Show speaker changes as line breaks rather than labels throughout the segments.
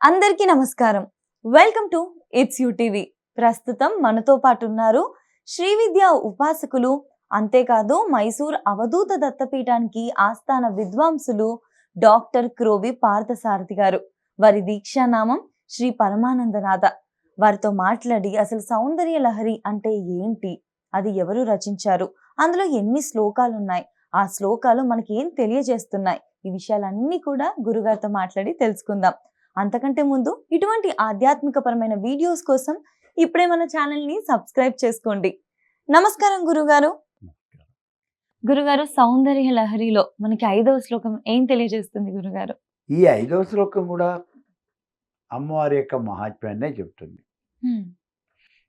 అందరికీ నమస్కారం. Welcome to it's you TV. ప్రస్తుతం మనతో పాటు ఉన్నారు శ్రీ విద్యా ఉపాసకులు, అంతేకాదు మైసూర్ అవధూత దత్తపీఠానికి ఆస్థాన విద్వాంసులు డాక్టర్ క్రోవి పార్థసారథి గారు. వారి దీక్షానామం శ్రీ పరమానందనాథ. వారితో మాట్లాడి అసలు సౌందర్య లహరి అంటే ఏంటి, అది ఎవరు రచించారు, అందులో ఎన్ని శ్లోకాలు ఉన్నాయి, ఆ శ్లోకాలు మనకి ఏం తెలియజేస్తున్నాయి, ఈ విషయాలన్నీ కూడా గురుగారితో మాట్లాడి తెలుసుకుందాం. అంతకంటే ముందు ఇటువంటి ఆధ్యాత్మికపరమైన వీడియోస్ కోసం ఇప్పుడే మన ఛానల్ని సబ్స్క్రైబ్ చేసుకోండి. నమస్కారం గురుగారు. గురుగారు, సౌందర్య లహరిలో మనకి 5వ శ్లోకం ఏం తెలియజేస్తుంది గురుగారు?
ఈ 5వ శ్లోకం కూడా అమ్మవారి యొక్క మహాత్మ్యాన్నే చెప్తుంది.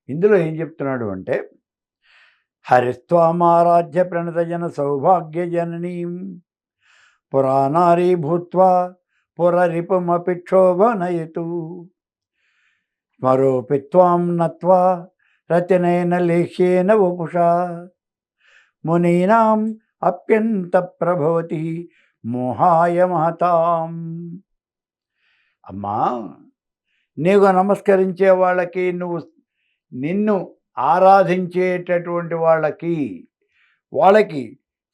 ఇందులో ఏం చెప్తున్నాడు అంటే, హరిస్వామారాధ్య ప్రణతజన సౌభాగ్య జననీం పురాణారీ భూత్వా పురరిపుమపి క్షోభనయతు స్మరోపిత్వాం నత్వా రతినైన లేహ్యేన వపుషా మునీనాం అప్యంత ప్రభవతి మోహాయ మహతాం. అమ్మా, నీకు నమస్కరించే వాళ్ళకి, నిన్ను ఆరాధించేటటువంటి వాళ్ళకి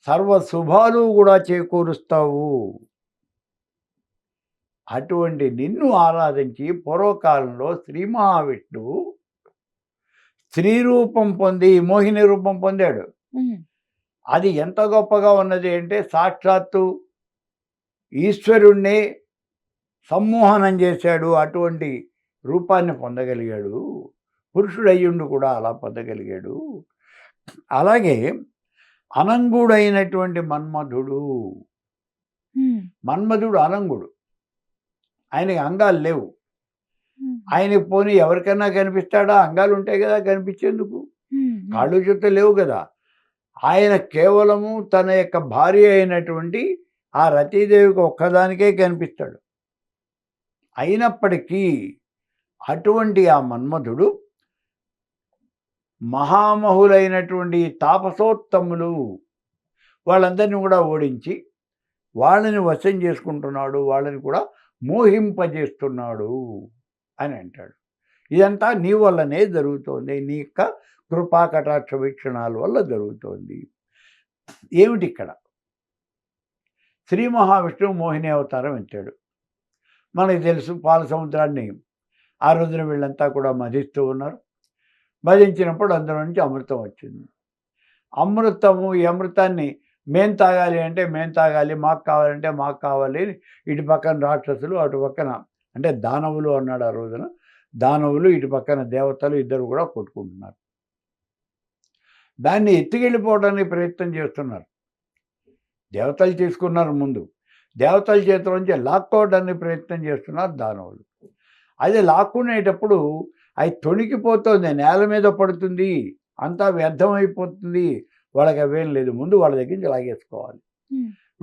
సర్వ శుభాలు కూడా చేకూరుస్తావు. అటువంటి నిన్ను ఆరాధించి పూర్వకాలంలో శ్రీ మహావిష్ణువు స్త్రీ రూపం పొంది మోహిని రూపం పొందాడు. అది ఎంత గొప్పగా ఉన్నది అంటే, సాక్షాత్తు ఈశ్వరుణ్ణి సమ్మోహనం చేశాడు. అటువంటి రూపాన్ని పొందగలిగాడు. పురుషుడయ్యుండు కూడా అలా పొందగలిగాడు. అలాగే అనంగుడైనటువంటి మన్మధుడు అనంగుడు. ఆయనకి అంగాలు లేవు. ఆయనకి పోనీ ఎవరికైనా కనిపిస్తాడా? అంగాలు ఉంటాయి కదా కనిపించేందుకు. కాళ్ళు చేతులు లేవు కదా. ఆయన కేవలము తన యొక్క భార్య అయినటువంటి ఆ రతీదేవికి ఒక్కదానికే కనిపిస్తాడు. అయినప్పటికీ అటువంటి ఆ మన్మధుడు మహామహులైనటువంటి తాపసోత్తములు వాళ్ళందరినీ కూడా ఓడించి వాళ్ళని వశం చేసుకుంటున్నాడు, వాళ్ళని కూడా మోహింపజేస్తున్నాడు అని అంటాడు. ఇదంతా నీ వల్లనే జరుగుతోంది, నీ యొక్క కృపా కటాక్ష వీక్షణాల వల్ల జరుగుతోంది. ఏమిటి ఇక్కడ? శ్రీ మహావిష్ణువు మోహిని అవతారం ఎత్తాడు. మనకి తెలుసు, పాల సముద్రాన్ని ఆ రోజున వీళ్ళంతా కూడా మధిస్తూ ఉన్నారు. మధించినప్పుడు అందులో నుంచి అమృతం వచ్చింది. ఈ అమృతాన్ని మేం తాగాలి అంటే మేం తాగాలి, మాకు కావాలంటే మాకు కావాలి. ఇటు పక్కన రాక్షసులు, అటు పక్కన అంటే దానవులు అన్నాడు ఆ రోజున. దానవులు, ఇటు పక్కన దేవతలు ఇద్దరు కూడా కొట్టుకుంటున్నారు. దాన్ని ఎత్తుకెళ్ళిపోవడానికి ప్రయత్నం చేస్తున్నారు. దేవతలు తీసుకున్నారు ముందు. దేవతల చేతిలోంచి లాక్కోవడానికి ప్రయత్నం చేస్తున్నారు దానవులు. అది లాక్కునేటప్పుడు అది తొణికిపోతుంది, నేల మీద పడుతుంది, అంతా వ్యర్థమైపోతుంది. వాళ్ళకి అవేం లేదు. ముందు వాళ్ళ దగ్గర నుంచి లాగేసుకోవాలి.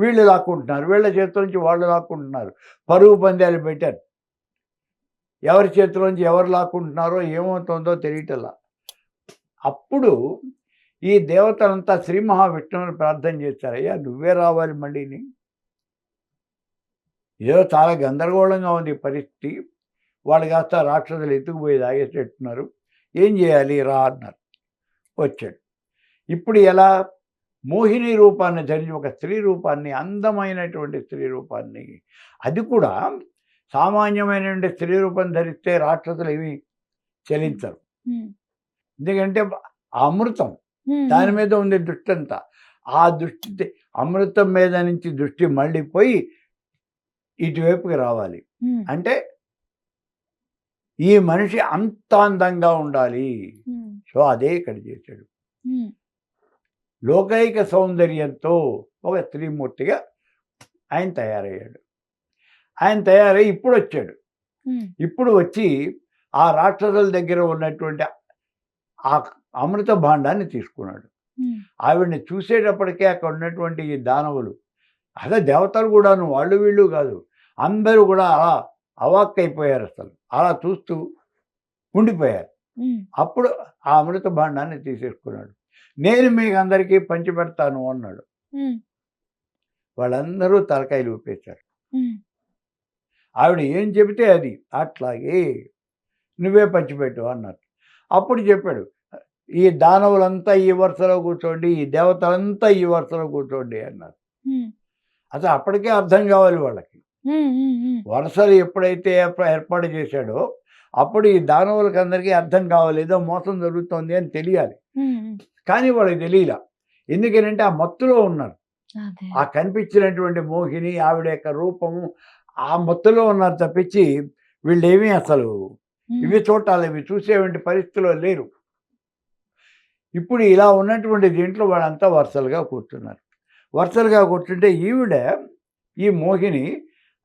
వీళ్ళు లాక్కుంటున్నారు, వీళ్ళ చేతిలో నుంచి వాళ్ళు లాక్కుంటున్నారు. పరుగు పందాలు పెట్టారు. ఎవరి చేతిలోంచి ఎవరు లాక్కుంటున్నారో ఏమవుతుందో తెలియటల్లా. అప్పుడు ఈ దేవతలంతా శ్రీ మహావిష్ణువుని ప్రార్థన చేశారు, అయ్యా నువ్వే రావాలి మళ్ళీని. ఏదో చాలా గందరగోళంగా ఉంది పరిస్థితి. వాళ్ళు కాస్త రాక్షసులు ఎత్తుకుపోయి తాగేసేట్టున్నారు. ఏం చేయాలి రా అన్నారు. వచ్చాడు. ఇప్పుడు ఎలా? మోహిని రూపాన్ని ధరించి, ఒక స్త్రీ రూపాన్ని, అందమైనటువంటి స్త్రీ రూపాన్ని, అది కూడా సామాన్యమైనటువంటి స్త్రీ రూపం ధరిస్తే రాక్షసులు ఏమి చలించరు. ఎందుకంటే ఆ అమృతం దాని మీద ఉంది దృష్టి అంతా. ఆ దృష్టి అమృతం మీద నుంచి దృష్టి మళ్ళీపోయి ఇటువైపుకి రావాలి. అంటే ఈ మనిషి అంత అందంగా ఉండాలి. సో అదే ఇక్కడ చేశాడు. లోకైక సౌందర్యంతో ఒక స్త్రీమూర్తిగా ఆయన తయారయ్యాడు. ఆయన తయారై ఇప్పుడు వచ్చాడు. ఇప్పుడు వచ్చి ఆ రాక్షసుల దగ్గర ఉన్నటువంటి ఆ అమృత భాండాన్ని తీసుకున్నాడు. ఆవిడ్ని చూసేటప్పటికే అక్కడ ఉన్నటువంటి ఈ దానవులు, అదే దేవతలు కూడాను, వాళ్ళు వీళ్ళు కాదు, అందరూ కూడా అలా అవాక్కైపోయారు. అసలు అలా చూస్తూ ఉండిపోయారు. అప్పుడు ఆ అమృత భాండాన్ని తీసేసుకున్నాడు. నేను మీకు అందరికీ పంచిపెడతాను అన్నాడు. వాళ్ళందరూ తలకాయలు ఊపేశారు. ఆవిడ ఏం చెబితే అది అట్లాగే నువ్వే పంచిపెట్టు అన్నారు. అప్పుడు చెప్పాడు, ఈ దానవులంతా ఈ వరుసలో కూర్చోండి, ఈ దేవతలంతా ఈ వరుసలో కూర్చోండి అన్నారు.
హ్మ్.
అసలు అప్పటికే అర్థం కావాలి వాళ్ళకి.
హ్మ్. హ్మ్. హ్మ్.
వరుసలు ఎప్పుడైతే ఏర్పాటు చేశాడో అప్పుడు ఈ దానవులకి అందరికీ అర్థం కావాలి, ఏదో మోసం జరుగుతోంది అని తెలియాలి.
హ్మ్. హ్మ్.
కానీ వాళ్ళకి తెలియలా. ఎందుకనంటే ఆ మత్తులో ఉన్నారు.
అదే.
ఆ కనిపించినటువంటి మోహిని ఆవిడ యొక్క రూపము ఆ మత్తులో ఉన్నారు తప్పించి వీళ్ళేమీ అసలు
హ్మ్.
ఇవి చూడాలి, ఇవి చూసేటువంటి పరిస్థితిలో లేరు. ఇప్పుడు ఇలా ఉన్నటువంటి దీంట్లో వాళ్ళంతా వరుసలుగా కూర్చున్నారు. వరుసలుగా కూర్చుంటే ఈవిడ ఈ మోహిని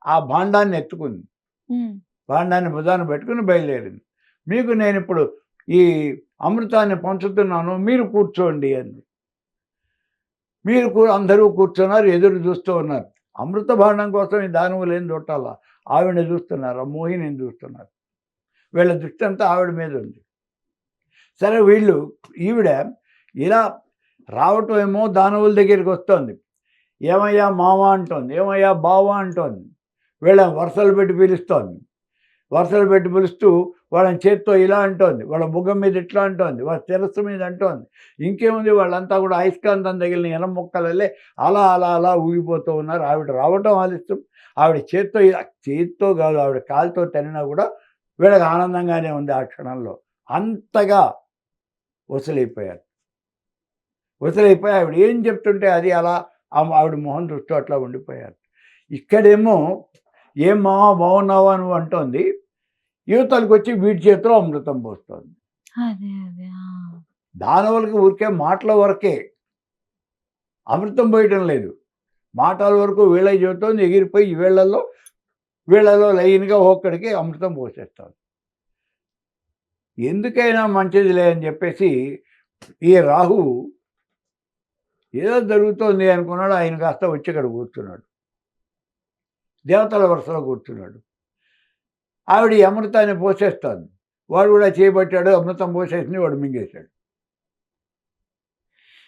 ఆ భాండాన్ని ఎత్తుకుంది.
హ్మ్.
భాండాన్ని భుజాన పెట్టుకుని బయలుదేరింది. మీకు నేనిప్పుడు ఈ అమృతాన్ని పంచుతున్నాను, మీరు కూర్చోండి అంది. మీరు అందరూ కూర్చున్నారు, ఎదురు చూస్తూ ఉన్నారు. అమృత భాండం కోసం ఈ దానవులు ఏం చూడాలా, ఆవిడని చూస్తున్నారు, ఆ మోహినిని చూస్తున్నారు. వీళ్ళ దృష్టి అంతా ఆవిడ మీద ఉంది. సరే వీళ్ళు ఈవిడ ఇలా రావటం ఏమో దానవుల దగ్గరికి వస్తోంది. ఏమయ్యా మామ అంటోంది, ఏమయ్యా బావ అంటోంది. వీళ్ళని వరుసలు పెట్టి పిలుస్తోంది. వరుసలు పెట్టి పిలుస్తూ వాళ్ళని చేత్తో ఇలా అంటోంది, వాళ్ళ బుగ్గం మీద ఇట్లా అంటోంది, వాళ్ళ శిరస్సు మీద అంటోంది. ఇంకేముంది, వాళ్ళంతా కూడా అయస్కాంతం తగిలిన ఎనం ముక్కలల్లే అలా అలా అలా ఊగిపోతూ ఉన్నారు. ఆవిడ రావటం ఆలస్యం. ఆవిడ చేత్తో ఇలా, చేత్తో కాదు ఆవిడ కాలుతో తనినా కూడా వీళ్ళకి ఆనందంగానే ఉంది ఆ క్షణంలో. అంతగా వసలైపోయారు. వసలైపోయి ఆవిడ ఏం చెప్తుంటే అది అలా ఆవిడ మొహం చూస్తూ అట్లా ఉండిపోయారు. ఇక్కడేమో ఏం మామ బాగున్నావా నువ్వు అంటోంది, యువతలకు వచ్చి వీడి చేతిలో అమృతం పోస్తోంది.
అదే. అదే. ఆ!
దానవులకి ఊరికే మాటల వరకే, అమృతం పోయటం లేదు. మాటల వరకు వీళ్ళకి చెబుతోంది, ఎగిరిపోయి వీళ్ళలో లైన్‌గా ఒక్కడికి అమృతం పోసేస్తోంది. ఎందుకైనా మంచిదిలే అని చెప్పేసి ఈ రాహువు ఏదో జరుగుతోంది అనుకున్నాడు. ఆయన కాస్త వచ్చి ఇక్కడ కూర్చున్నాడు. దేవతల వరుసలో కూర్చున్నాడు. ఆవిడ ఈ అమృతాన్ని పోసేస్తోంది. వాడు కూడా చేయబట్టాడు, అమృతం పోసేసింది, వాడు మింగేశాడు.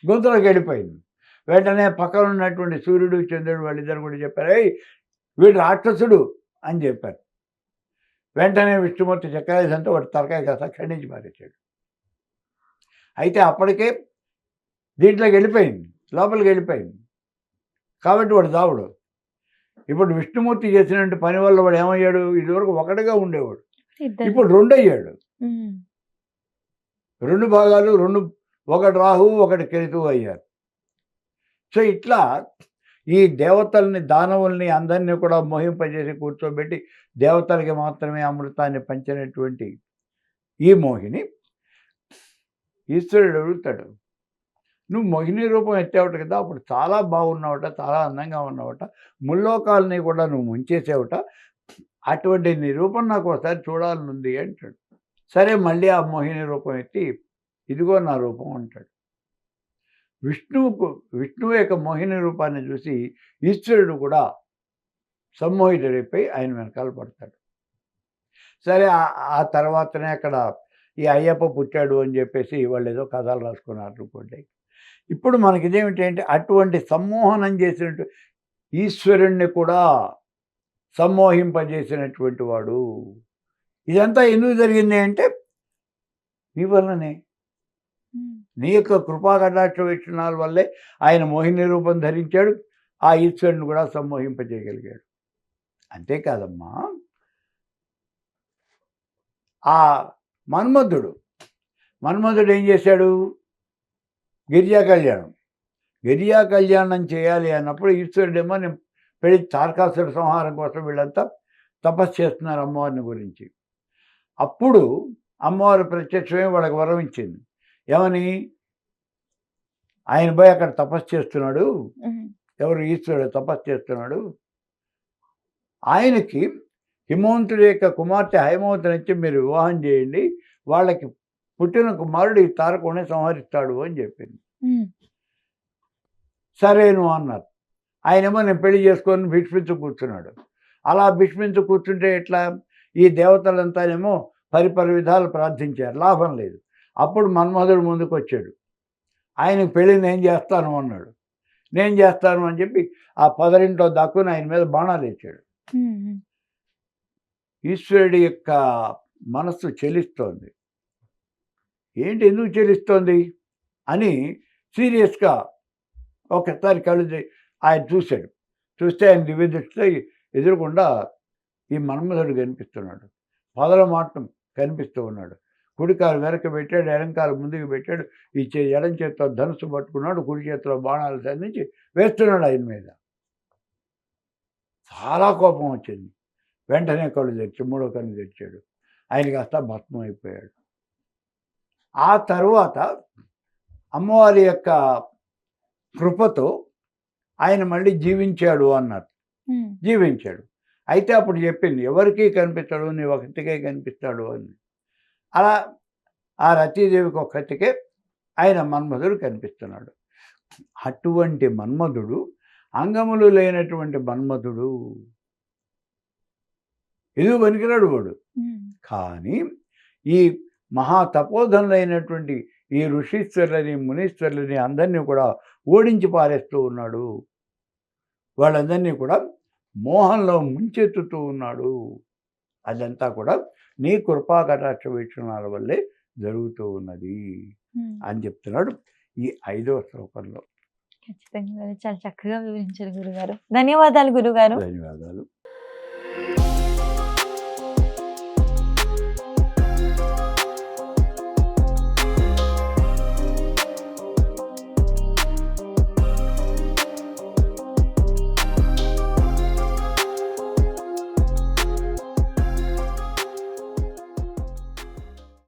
గొంతులోకి వెళ్ళిపోయింది. వెంటనే పక్కన ఉన్నటువంటి సూర్యుడు, చంద్రుడు వాళ్ళిద్దరు కూడా చెప్పారు, "ఏయ్ వీడు రాక్షసుడు" అని చెప్పారు. వెంటనే విష్ణుమూర్తి చక్రాయుధంతో వాడి తలకాయ కాస్త ఖండించి పారేశాడు. అయితే అప్పటికే దీంట్లోకి వెళ్ళిపోయింది, లోపలికి వెళ్ళిపోయింది. కాబట్టి వాడు చావడు. ఇప్పుడు విష్ణుమూర్తి చేసినటువంటి పని వల్ల వాడు ఏమయ్యాడు, ఇదివరకు ఒకటిగా ఉండేవాడు,
ఇద్దరు.
ఇప్పుడు 2 అయ్యాడు.
హ్మ్.
2 భాగాలు, ఒకటి రాహువు, ఒకటి కేతువు అయ్యారు. సో ఇట్లా ఈ దేవతల్ని, దానవుల్ని అందరినీ కూడా మోహింపజేసి కూర్చోబెట్టి దేవతలకి మాత్రమే అమృతాన్ని పంచినటువంటి ఈ మోహిని ఈశ్వరుడు అడుగుతాడు, నువ్వు మోహిని రూపం ఎత్తావుట కదా, అప్పుడు చాలా బాగున్నావుట, చాలా అందంగా ఉన్నావుట, ముల్లోకాలని కూడా నువ్వు ముంచేసావుట, అటువంటి నీ రూపం నాకు ఒకసారి చూడాలనుంది అంటాడు. సరే మళ్ళీ ఆ మోహిని రూపం ఎత్తి, ఇదిగో నా రూపం అంటాడు. విష్ణువు యొక్క మోహిని రూపాన్ని చూసి ఈశ్వరుడు కూడా సమ్మోహితుడైపోయి ఆయన వెనకాల పడతాడు. సరే ఆ తర్వాతనే అక్కడ ఈ అయ్యప్ప పుట్టాడు అని చెప్పేసి వాళ్ళు ఏదో కథలు రాసుకున్నారు అనుకోండి. ఇప్పుడు మనకి ఇదేమిటి అంటే అటువంటి సమ్మోహనం చేసినట్టు ఈశ్వరుణ్ణి కూడా సమ్మోహింపజేసినటువంటి వాడు. ఇదంతా ఎందుకు జరిగింది అంటే నీ వల్లనే,
హ్మ్.
నీ యొక్క కృపా కటాక్ష వీక్షణాల వల్లే ఆయన మోహిని రూపం ధరించాడు, ఆ ఈశ్వరుని కూడా సమ్మోహింపజేయగలిగాడు. అంతేకాదమ్మా, ఆ మన్మధుడు ఏం చేశాడు, గిరిజా కళ్యాణం చేయాలి అన్నప్పుడు ఈశ్వరుడేమో నేను తారకాసుర సంహారం కోసం వీళ్ళంతా తపస్సు చేస్తున్నారు అమ్మవారిని గురించి. అప్పుడు అమ్మవారు ప్రత్యక్షమే వాళ్ళకి వరం ఇచ్చింది. ఏమని, ఆయన పోయి అక్కడ తపస్సు చేస్తున్నాడు,
హ్మ్.
ఎవరు, ఈశ్వరుడు తపస్సు చేస్తున్నాడు, ఆయనకి హిమవంతుడి యొక్క కుమార్తె హైమవతినిచ్చి మీరు వివాహం చేయండి, వాళ్ళకి పుట్టిన కుమారుడు ఈ తారకుడిని సంహరిస్తాడు అని చెప్పింది.
హ్మ్.
సరేను అన్నారు. ఆయనేమో నేను పెళ్లి చేసుకొని భీష్మించు కూర్చున్నాడు. అలా భీష్మించు కూర్చుంటే ఎట్లా, ఈ దేవతలంతానేమో పరిపర విధాలు ప్రార్థించారు, లాభం లేదు. అప్పుడు మన్మధుడు ముందుకు వచ్చాడు. ఆయనకు పెళ్ళి నేను చేస్తాను అన్నాడు. నేను చేస్తాను అని చెప్పి ఆ పొదరింట్లో దాక్కుని ఆయన మీద బాణాలు వేసాడు.
హ్మ్. హ్మ్.
ఈశ్వరుడి యొక్క మనస్సు చెలిస్తోంది. ఏంటి ఎందుకు చెలిస్తోంది అని సీరియస్గా ఒకసారి ఆయన చూశాడు. చూస్తే ఆయన దివ్య దృష్టిలో ఎదురుగుండా ఈ మన్మధుడు కనిపిస్తున్నాడు. పొదల మాటం కనిపిస్తూ ఉన్నాడు. కుడికాలు వెనక పెట్టాడు, ఎడంకాలు ముందుకు పెట్టాడు. ఎడం చేతితో ధనుసు పట్టుకున్నాడు, కుడి చేతిలో బాణాలు సంధించి వేస్తున్నాడు ఆయన మీద. చాలా కోపం వచ్చింది. వెంటనే కళ్ళు తెరిచి మూడో కన్ను తెరిచాడు. ఆయన కాస్త భస్మం అయిపోయాడు. ఆ తరువాత అమ్మవారి యొక్క కృపతో ఆయన మళ్ళీ జీవించాడు అన్నారు. జీవించాడు. అయితే అప్పుడు చెప్పింది, ఎవరికీ కనిపించడు, నీ ఒకటికే కనిపిస్తాడు అని. అలా ఆ రతీదేవికి ఒక్కటికే ఆయన మన్మధుడు కనిపిస్తున్నాడు. అటువంటి మన్మధుడు అంగములు లేనటువంటి మన్మధుడు. ఇది పనికిరాడు వాడు. కానీ ఈ మహా తపోధనులైనటువంటి ఈ ఋషీశ్వరులని మునీశ్వరులని అందరినీ కూడా ఓడించి పారేస్తూ ఉన్నాడు. వాళ్ళందరినీ కూడా మోహంలో ముంచెత్తుతూ ఉన్నాడు. అదంతా కూడా నీ కృపా కటాక్ష వీక్షణాల వల్లే జరుగుతూ ఉన్నది అని చెప్తున్నాడు ఈ 5వ శ్లోకంలో.
ఖచ్చితంగా చాలా చక్కగా వివరించారు గురుగారు. ధన్యవాదాలు గురుగారు.
ధన్యవాదాలు.